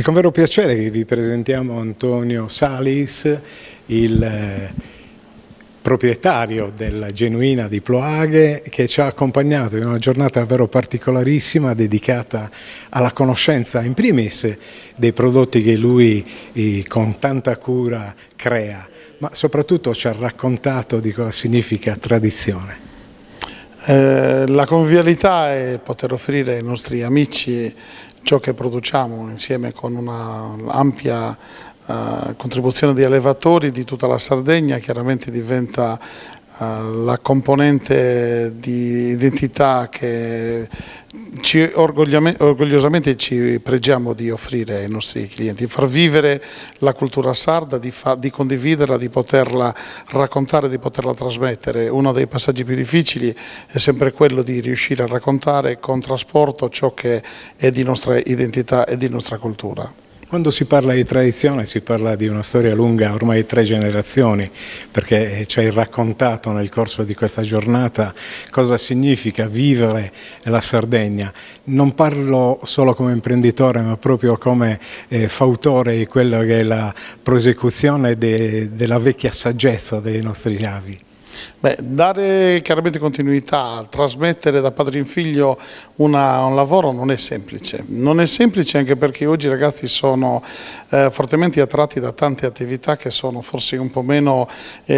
È con vero piacere che vi presentiamo Antonio Salis, il proprietario della Genuina di Ploaghe, che ci ha accompagnato in una giornata davvero particolarissima dedicata alla conoscenza in primis dei prodotti che lui con tanta cura crea, ma soprattutto ci ha raccontato di cosa significa tradizione. La convivialità è poter offrire ai nostri amici ciò che produciamo insieme con una ampia contribuzione di allevatori di tutta la Sardegna. Chiaramente diventa la componente di identità che orgogliosamente ci pregiamo di offrire ai nostri clienti, far vivere la cultura sarda, di condividerla, di poterla raccontare, di poterla trasmettere. Uno dei passaggi più difficili è sempre quello di riuscire a raccontare con trasporto ciò che è di nostra identità e di nostra cultura. Quando si parla di tradizione si parla di una storia lunga, ormai 3 generazioni, perché ci hai raccontato nel corso di questa giornata cosa significa vivere la Sardegna. Non parlo solo come imprenditore, ma proprio come fautore di quello che è la prosecuzione della vecchia saggezza dei nostri avi. Dare chiaramente continuità, trasmettere da padre in figlio un lavoro non è semplice anche perché oggi i ragazzi sono fortemente attratti da tante attività che sono forse un po' meno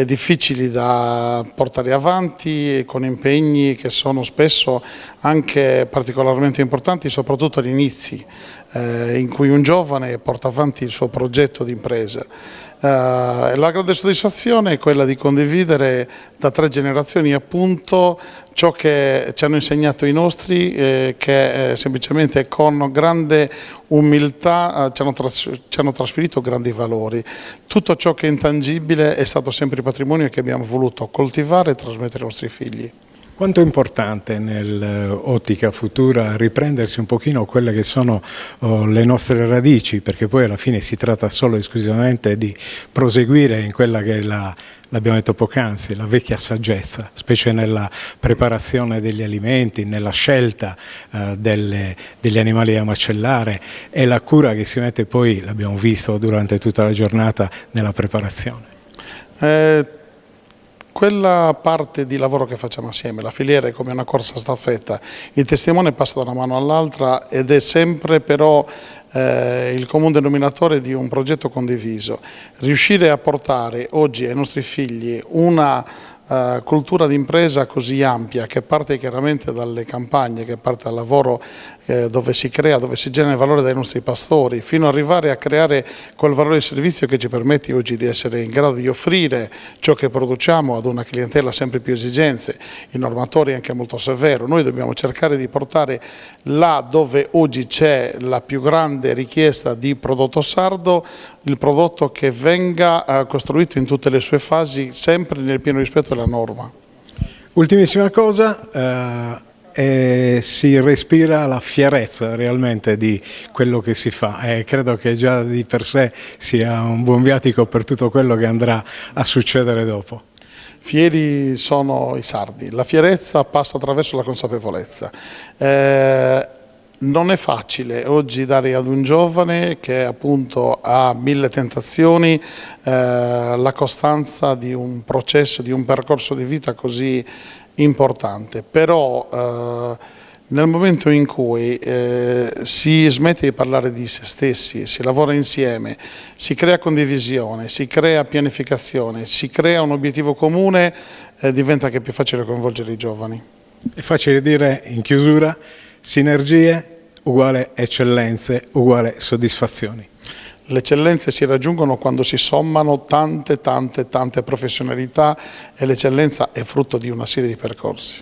difficili da portare avanti, con impegni che sono spesso anche particolarmente importanti, soprattutto agli inizi, in cui un giovane porta avanti il suo progetto di impresa. La grande soddisfazione è quella di condividere da 3 generazioni appunto ciò che ci hanno insegnato i nostri, che semplicemente con grande umiltà ci hanno trasferito grandi valori. Tutto ciò che è intangibile è stato sempre il patrimonio che abbiamo voluto coltivare e trasmettere ai nostri figli. Quanto è importante nell'ottica futura riprendersi un pochino quelle che sono le nostre radici, perché poi alla fine si tratta solo e esclusivamente di proseguire in quella che è l'abbiamo detto poc'anzi, la vecchia saggezza, specie nella preparazione degli alimenti, nella scelta degli animali da macellare e la cura che si mette poi, l'abbiamo visto durante tutta la giornata, nella preparazione. Quella parte di lavoro che facciamo assieme, la filiera è come una corsa a staffetta, il testimone passa da una mano all'altra ed è sempre però il comune denominatore di un progetto condiviso. Riuscire a portare oggi ai nostri figli una cultura d'impresa così ampia, che parte chiaramente dalle campagne, che parte dal lavoro dove si crea, dove si genera il valore dai nostri pastori, fino ad arrivare a creare quel valore di servizio che ci permette oggi di essere in grado di offrire ciò che produciamo ad una clientela sempre più esigenze. Il normatore è anche molto severo, noi dobbiamo cercare di portare là dove oggi c'è la più grande richiesta di prodotto sardo, il prodotto che venga costruito in tutte le sue fasi, sempre nel pieno rispetto della norma. Ultimissima cosa, si respira la fierezza realmente di quello che si fa e credo che già di per sé sia un buon viatico per tutto quello che andrà a succedere dopo. Fieri sono i sardi, la fierezza passa attraverso la consapevolezza. Non è facile oggi dare ad un giovane che appunto ha 1000 tentazioni la costanza di un processo, di un percorso di vita così importante, però nel momento in cui si smette di parlare di se stessi, si lavora insieme, si crea condivisione, si crea pianificazione, si crea un obiettivo comune, diventa anche più facile coinvolgere i giovani. È facile dire in chiusura, sinergie uguale eccellenze, uguale soddisfazioni. Le eccellenze si raggiungono quando si sommano tante professionalità e l'eccellenza è frutto di una serie di percorsi.